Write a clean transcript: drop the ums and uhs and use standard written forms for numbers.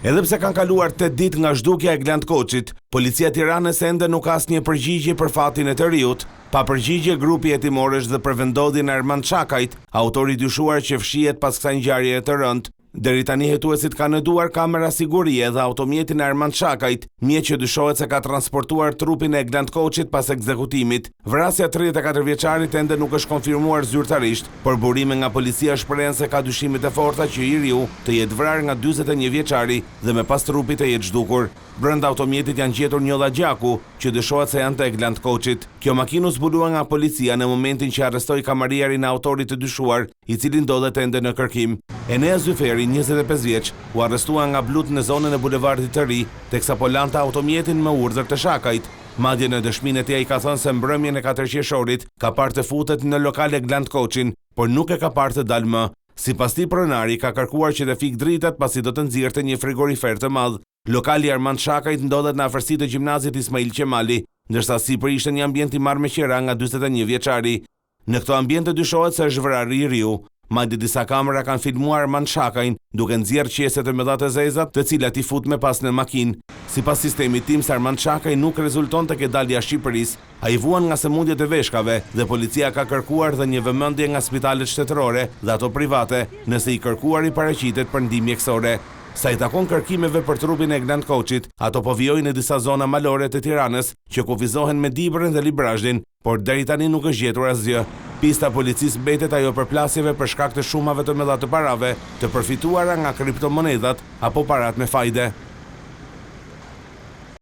Edhe pse kanë kaluar 8 ditë nga zhdukja e Gland Koçit, policia e Tiranës ende nuk ka asnjë përgjigje për fatin e të riut. Pa përgjigje, grupi hetimorësh dhe për vendodhjen e Armand Shakajt, autori i dyshuar që fshihet pas kësaj ngjarjeje të rëndë. Deri tani hetuesit kanë duar kamera sigurie dhe automjetin e Armand Shakajt, mjet që dyshohet se ka transportuar trupin e Gland Koçit pas ekzekutimit. Vrasja 34 vjeçarit ende nuk është konfirmuar zyrtarisht, por burime nga policia shprehen se ka dyshimet e forta që i riu të jetë vrarë nga 41 vjeçari dhe me pas trupit të jetë zhdukur. Brenda automjetit janë gjetur një dha gjaku që dyshohet se janë të Gland Koçit. Kjo makinë u zbulua nga policia në momentin që arrestoi kamariarin e autorit të dyshuar, i cili ndodhet ende në kërkim. Enea Zyferi, 25 vjeç, u arrestua nga blut në zonën e bulevardit të ri, teksa po lante automjetin me urdhër të Shakajt. Madje në dëshminë e tij ai ka thënë se mbrëmjen e 4 qershorit ka parë të futet në lokale Gland Koçin, por nuk e ka parë të dalë më. Sipas tij, pronari ka kërkuar që të fik dritat pasi do të nxirrte një frigorifer të madh. Lokali Armand Shakajt ndodhet në afërsitë të gjimnazit Ismail Qemali, ndërsa sipër ishte një ambient i marrë me qira nga 41 vjeçari. Në këto ambiente dyshohet se është vrarë i riu. Madje disa kamera kanë filmuar Armand Shakajin duke nxjerrë qeset e mëdha të zezat, të cilat i fut me pas në makinë. Sipas sistemit tim, Armand Shakaj nuk rezultonte ke dalja Shqipërisë. Ai vuan nga sëmundjet e veshkave dhe policia ka kërkuar dhe një vëmendje nga spitalet shtetërore dhe ato private, nëse i kërkuari paraqitet për ndihmë mjekësore. Sa i takon kërkimeve për trupin e Gland Koçit, ato po vijojnë në disa zona malore të Tiranës që kufizohen me Dibrën dhe Librazhdin, por deri tani nuk është gjetur asgjë. Pista e policisë mbetet ajo përplasjeve për shkak të shumave të mëdha të parave, të përfituara nga kriptomonedhat apo parat me fajde.